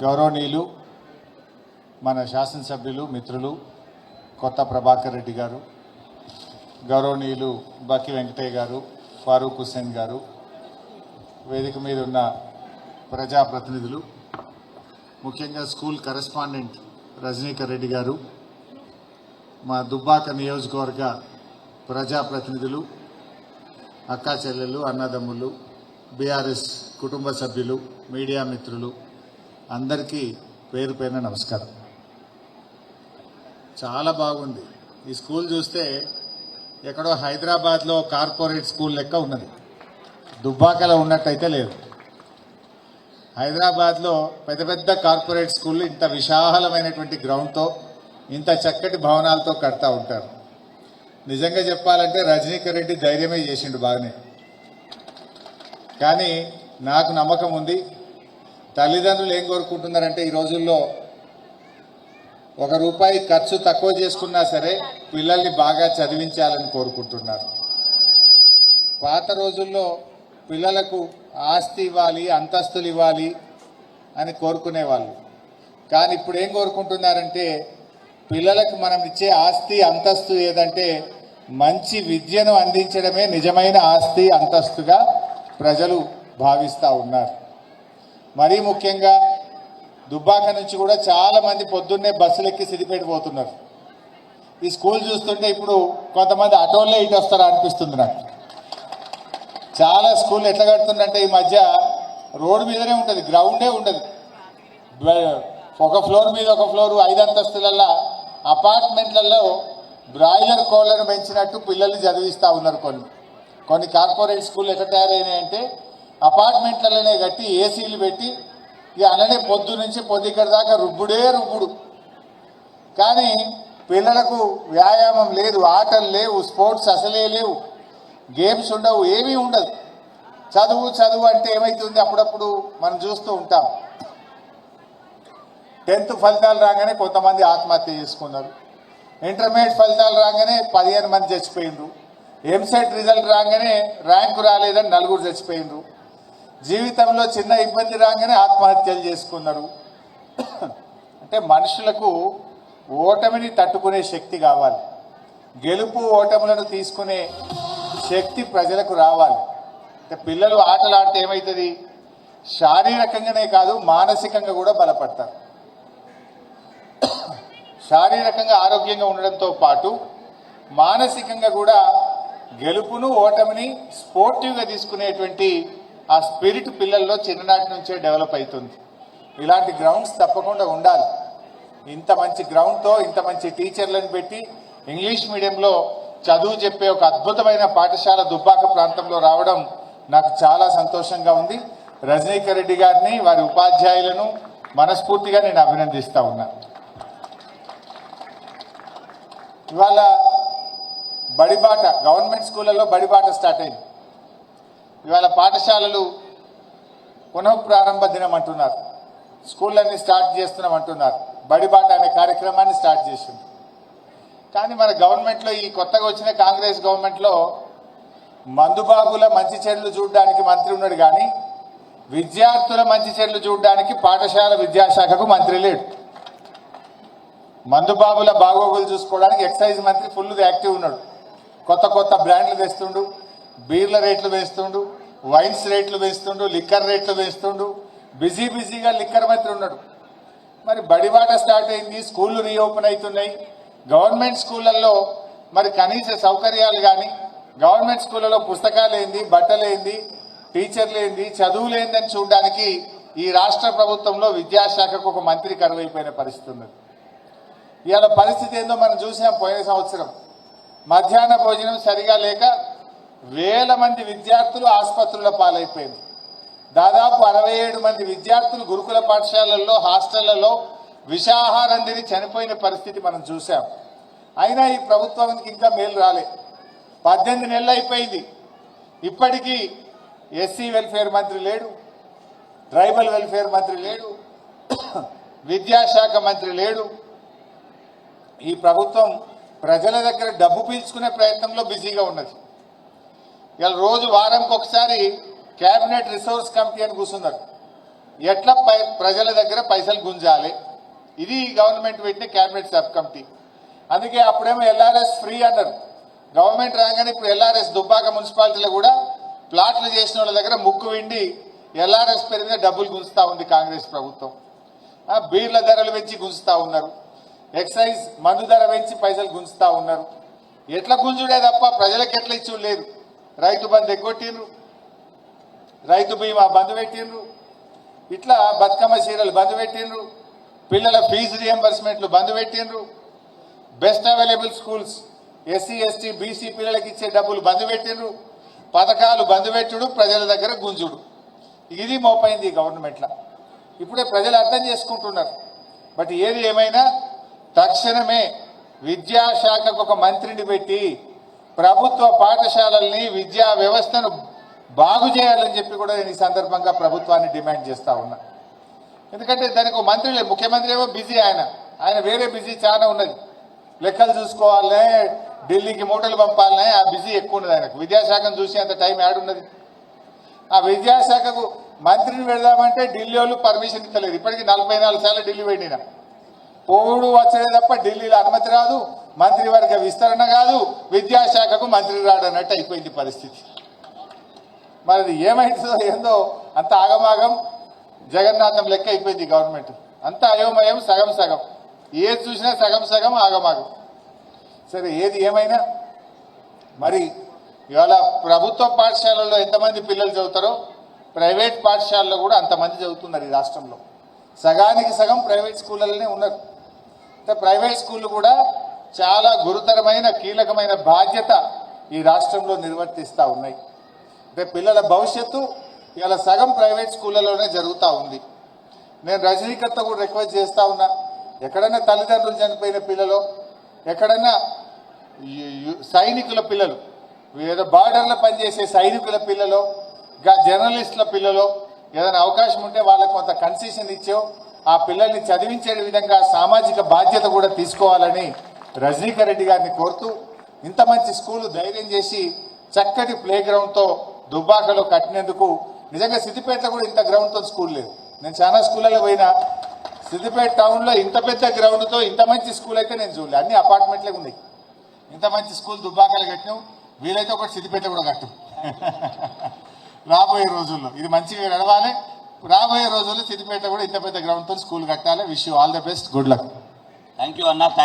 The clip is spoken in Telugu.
గౌరవనీయులు మన శాసనసభ్యులు మిత్రులు కొత్త ప్రభాకర్ రెడ్డి గారు, గౌరవనీయులు బకి వెంకటయ్య గారు, ఫారూక్ హుస్సేన్ గారు, వేదిక మీద ఉన్న ప్రజాప్రతినిధులు, ముఖ్యంగా స్కూల్ కరెస్పాండెంట్ రజనీకర్ రెడ్డి గారు, మా దుబ్బాక నియోజకవర్గ ప్రజాప్రతినిధులు, అక్కా చెల్లెళ్ళు, అన్నదమ్ములు, బీఆర్ఎస్ కుటుంబ సభ్యులు, మీడియా మిత్రులు అందరికీ పేరు పేరున నమస్కారం. చాలా బాగుంది. ఈ స్కూల్ చూస్తే ఎక్కడో హైదరాబాద్లో కార్పొరేట్ స్కూల్ లెక్క ఉన్నది. దుబ్బాకలో ఉన్నట్టయితే లేదు. హైదరాబాద్లో పెద్ద పెద్ద కార్పొరేట్ స్కూళ్ళు ఇంత విశాలమైనటువంటి గ్రౌండ్తో, ఇంత చక్కటి భవనాలతో కడతా ఉంటారు. నిజంగా చెప్పాలంటే రజనీకర్ రెడ్డి ధైర్యమే చేసిండు బాగానే. కానీ నాకు నమ్మకం ఉంది, తల్లిదండ్రులు ఏం కోరుకుంటున్నారంటే ఈ రోజుల్లో ₹1 ఖర్చు తక్కువ చేసుకున్నా సరే పిల్లల్ని బాగా చదివించాలని కోరుకుంటున్నారు. పాత రోజుల్లో పిల్లలకు ఆస్తి ఇవ్వాలి, అంతస్తులు ఇవ్వాలి అని కోరుకునేవాళ్ళు. కానీ ఇప్పుడు ఏం కోరుకుంటున్నారంటే పిల్లలకు మనం ఇచ్చే ఆస్తి అంతస్తు ఏదంటే మంచి విద్యను అందించడమే నిజమైన ఆస్తి అంతస్తుగా ప్రజలు భావిస్తూ ఉన్నారు. మరీ ముఖ్యంగా దుబ్బాక నుంచి కూడా చాలా మంది పొద్దున్నే బస్సులు ఎక్కి సిద్దిపేట పోతున్నారు. ఈ స్కూల్ చూస్తుంటే ఇప్పుడు కొంతమంది ఆటోల్లో ఇటు వస్తారా అనిపిస్తుంది నాకు. చాలా స్కూల్ ఎట్లా కడుతుందంటే ఈ మధ్య రోడ్డు మీదనే ఉంటుంది, గ్రౌండే ఉండదు. ఒక ఫ్లోర్ మీద ఒక ఫ్లోర్, 5 అంతస్తులలో అపార్ట్మెంట్లలో బ్రాయిలర్ కోళ్లను పెంచినట్టు పిల్లల్ని చదివిస్తూ ఉన్నారు. కొన్ని కార్పొరేట్ స్కూల్ ఎట్లా తయారైనాయంటే అపార్ట్మెంట్లలోనే కట్టి ఏసీలు పెట్టి ఇక అలానే పొద్దు నుంచి పొద్దుక్కడి దాకా రుబ్బుడు. కానీ పిల్లలకు వ్యాయామం లేదు, ఆటలు లేవు, స్పోర్ట్స్ అసలే లేవు, గేమ్స్ ఉండవు, ఏమీ ఉండదు. చదువు అంటే ఏమవుతుంది అప్పుడప్పుడు మనం చూస్తూ ఉంటాం. 10th ఫలితాలు రాగానే కొంతమంది ఆత్మహత్య చేసుకున్నారు. ఇంటర్మీడియట్ ఫలితాలు రాగానే 15 మంది చచ్చిపోయినరు. ఎంసెట్ రిజల్ట్ రాగానే ర్యాంకు రాలేదని 4 చచ్చిపోయినరు. జీవితంలో చిన్న ఇబ్బంది రాగానే ఆత్మహత్యలు చేసుకున్నారు. అంటే మనుషులకు ఓటమిని తట్టుకునే శక్తి కావాలి, గెలుపు ఓటములను తీసుకునే శక్తి ప్రజలకు రావాలి. అంటే పిల్లలు ఆటలు ఆడితే ఏమవుతుంది, శారీరకంగానే కాదు మానసికంగా కూడా బలపడతారు. శారీరకంగా ఆరోగ్యంగా ఉండడంతో పాటు మానసికంగా కూడా గెలుపును ఓటమిని స్పోర్టివ్గా తీసుకునేటువంటి ఆ స్పిరిట్ పిల్లల్లో చిన్ననాటి నుంచే డెవలప్ అవుతుంది. ఇలాంటి గ్రౌండ్స్ తప్పకుండా ఉండాలి. ఇంత మంచి గ్రౌండ్తో ఇంత మంచి టీచర్లను పెట్టి ఇంగ్లీష్ మీడియంలో చదువు చెప్పే ఒక అద్భుతమైన పాఠశాల దుబ్బాక ప్రాంతంలో రావడం నాకు చాలా సంతోషంగా ఉంది. రజనీకర్ రెడ్డి గారిని, వారి ఉపాధ్యాయులను మనస్ఫూర్తిగా నేను అభినందిస్తా ఉన్నా. ఇవాళ బడిబాట, గవర్నమెంట్ స్కూళ్ళలో బడిబాట స్టార్ట్ అయింది. ఇవాళ పాఠశాలలు పునఃప్రారంభ దినం అంటున్నారు, స్కూళ్ళన్నీ స్టార్ట్ చేస్తున్నామంటున్నారు. బడిబాట అనే కార్యక్రమాన్ని స్టార్ట్ చేసింది. కానీ మన గవర్నమెంట్లో, ఈ కొత్తగా వచ్చిన కాంగ్రెస్ గవర్నమెంట్లో మందుబాబుల మంచి చెడులు చూడడానికి మంత్రి ఉన్నాడు, కానీ విద్యార్థుల మంచి చెడులు చూడడానికి పాఠశాల విద్యాశాఖకు మంత్రి లేడు. మందుబాబుల బాగోగులు చూసుకోవడానికి ఎక్సైజ్ మంత్రి ఫుల్ యాక్టివ్ ఉన్నాడు. కొత్త బ్రాండ్లు తెస్తుండు, బీర్ల రేట్లు వేస్తుండు, వైన్స్ రేట్లు వేస్తుండు, లిక్కర్ రేట్లు వేస్తుండు. బిజీగా లిక్కర్ మంత్రి ఉన్నాడు. మరి బడిబాట స్టార్ట్ అయింది, స్కూళ్ళు రీఓపెన్ అవుతున్నాయి. గవర్నమెంట్ స్కూళ్ళల్లో మరి కనీస సౌకర్యాలు కానీ, గవర్నమెంట్ స్కూళ్ళలో పుస్తకాలు ఏంది, బట్టలు ఏంది, టీచర్లు ఏంది, చదువులు ఏందని చూడడానికి ఈ రాష్ట్ర ప్రభుత్వంలో విద్యాశాఖకు ఒక మంత్రి కరువైపోయిన పరిస్థితి ఉన్నది. ఇవాళ పరిస్థితి ఏందో మనం చూసాం. పోయిన సంవత్సరం మధ్యాహ్న భోజనం సరిగా లేక వేల మంది విద్యార్థులు ఆసుపత్రుల పాలైపోయింది. దాదాపు 67 మంది విద్యార్థులు గురుకుల పాఠశాలల్లో, హాస్టళ్లలో విషాహారం తిని చనిపోయిన పరిస్థితి మనం చూసాం. అయినా ఈ ప్రభుత్వానికి ఇంకా మేలు రాలే. 18 నెలలు అయిపోయింది, ఇప్పటికీ ఎస్సీ వెల్ఫేర్ మంత్రి లేడు, ట్రైబల్ వెల్ఫేర్ మంత్రి లేడు, విద్యాశాఖ మంత్రి లేడు. ఈ ప్రభుత్వం ప్రజల దగ్గర డబ్బు పీల్చుకునే ప్రయత్నంలో బిజీగా ఉన్నది. ఇలా రోజు వారంకి ఒకసారి కేబినెట్ రిసోర్స్ కమిటీ అని కూర్చున్నారు. ఎట్లా ప్రజల దగ్గర పైసలు గుంజాలి, ఇది గవర్నమెంట్ పెట్టిన కేబినెట్ సబ్ కమిటీ. అందుకే అప్పుడేమో ఎల్ఆర్ఎస్ ఫ్రీ అన్నారు. గవర్నమెంట్ రాగానే ఇప్పుడు ఎల్ఆర్ఎస్ దుబ్బాక మున్సిపాలిటీలో కూడా ప్లాట్లు చేసిన వాళ్ళ దగ్గర ముక్కు విండి ఎల్ఆర్ఎస్ పేరు మీద డబ్బులు గుంజుతా ఉంది కాంగ్రెస్ ప్రభుత్వం. బీర్ల ధరలు పెంచి గుంజుతా ఉన్నారు, ఎక్సైజ్ మందు ధర పెంచి పైసలు గుంజుతా ఉన్నారు. ఎట్లా గుంజుడే తప్ప ప్రజలకు ఎట్లా ఇచ్చుడు లేదు. రైతు బంధు ఎగ్గొట్టిండ్రు, రైతు బీమా బంద్ పెట్టిండ్రు, ఇట్లా బతుకమ్మ చీరలు బంద్ పెట్టిండ్రు, పిల్లల ఫీజు రియంబర్స్మెంట్లు బంద్ పెట్టిండ్రు, best available schools SC ST BC పిల్లలకి ఇచ్చే డబ్బులు బంద్ పెట్టిండ్రు, పథకాలు బంద్ పెట్టుడు, ప్రజల దగ్గర గుంజుడు. ఇది మోపైంది గవర్నమెంట్లో. ఇప్పుడే ప్రజలు అర్థం చేసుకుంటున్నారు. బట్ ఏది ఏమైనా తక్షణమే విద్యాశాఖకు ఒక మంత్రిని పెట్టి ప్రభుత్వ పాఠశాలల్ని విద్యా వ్యవస్థను బాగు చేయాలని చెప్పి కూడా నేను ఈ సందర్భంగా ప్రభుత్వాన్ని డిమాండ్ చేస్తా ఉన్నా. ఎందుకంటే దానికి ఒక మంత్రి లేదు. ముఖ్యమంత్రి ఏమో బిజీ, ఆయన వేరే బిజీ చాలా ఉన్నది. లెక్కలు చూసుకోవాలనే, ఢిల్లీకి మూటలు పంపాలనే, ఆ బిజీ ఎక్కువ ఉన్నది ఆయనకు. విద్యాశాఖను చూసి అంత టైం యాడున్నది. ఆ విద్యాశాఖకు మంత్రిని వెళదామంటే ఢిల్లీ వాళ్ళు పర్మిషన్ ఇస్తలేదు. ఇప్పటికీ 44 సార్లు ఢిల్లీ వెళ్ళిన పోవుడు వచ్చడే తప్ప ఢిల్లీలో అనుమతి రాదు, మంత్రివర్గ విస్తరణ కాదు, విద్యాశాఖకు మంత్రి రాడన్నట్టు అయిపోయింది పరిస్థితి. మరి అది ఏమైందో ఏందో అంత ఆగమాగం జగన్నాథం లెక్క అయిపోయింది గవర్నమెంట్. అంత అయోమయం, సగం సగం, ఏది చూసినా సగం సగం ఆగమాగం. సరే ఏది ఏమైనా మరి ఇవాళ ప్రభుత్వ పాఠశాలల్లో ఎంతమంది పిల్లలు చదువుతారో ప్రైవేట్ పాఠశాలలో కూడా అంతమంది చదువుతున్నారు ఈ రాష్ట్రంలో. సగానికి సగం ప్రైవేట్ స్కూళ్ళలోనే ఉన్నారు. ప్రైవేట్ స్కూళ్ళు కూడా చాలా గురుతరమైన కీలకమైన బాధ్యత ఈ రాష్ట్రంలో నిర్వర్తిస్తూ ఉన్నాయి. అంటే పిల్లల భవిష్యత్తు ఇవాళ సగం ప్రైవేట్ స్కూళ్ళలోనే జరుగుతూ ఉంది. నేను రజనీకాంత్ కూడా రిక్వెస్ట్ చేస్తా ఉన్నా, ఎక్కడైనా తల్లిదండ్రులు చనిపోయిన పిల్లలు, ఎక్కడైనా సైనికుల పిల్లలు, ఏదో బార్డర్లో పనిచేసే సైనికుల పిల్లలు, జర్నలిస్టుల పిల్లలు ఏదైనా అవకాశం ఉంటే వాళ్ళకి కొంత కన్సెషన్ ఇచ్చో ఆ పిల్లల్ని చదివించే విధంగా సామాజిక బాధ్యత కూడా తీసుకోవాలని రజనీకాంత్ రెడ్డి గారిని కోరుతూ, ఇంత మంచి స్కూల్ ధైర్యం చేసి చక్కటి ప్లే గ్రౌండ్తో దుబ్బాకలో కట్టినందుకు, నిజంగా సిద్దిపేటలో కూడా ఇంత గ్రౌండ్తో స్కూల్ లేదు. నేను చాలా స్కూళ్ళలో పోయినా, సిద్దిపేట టౌన్లో ఇంత పెద్ద గ్రౌండ్తో ఇంత మంచి స్కూల్ అయితే నేను చూడలే. అన్ని అపార్ట్మెంట్లే ఉన్నాయి. ఇంత మంచి స్కూల్ దుబ్బాకలు కట్టినాం, వీలైతే ఒకటి సిద్దిపేట కూడా కట్టు. రాబోయే రోజుల్లో ఇది మంచిగా నడవాలి. రాబోయే రోజుల్లో సిద్దిపేట కూడా ఇంత పెద్ద గ్రౌండ్తో స్కూల్ కట్టాలి. Wish you all the best, good luck. Thank you అన్న.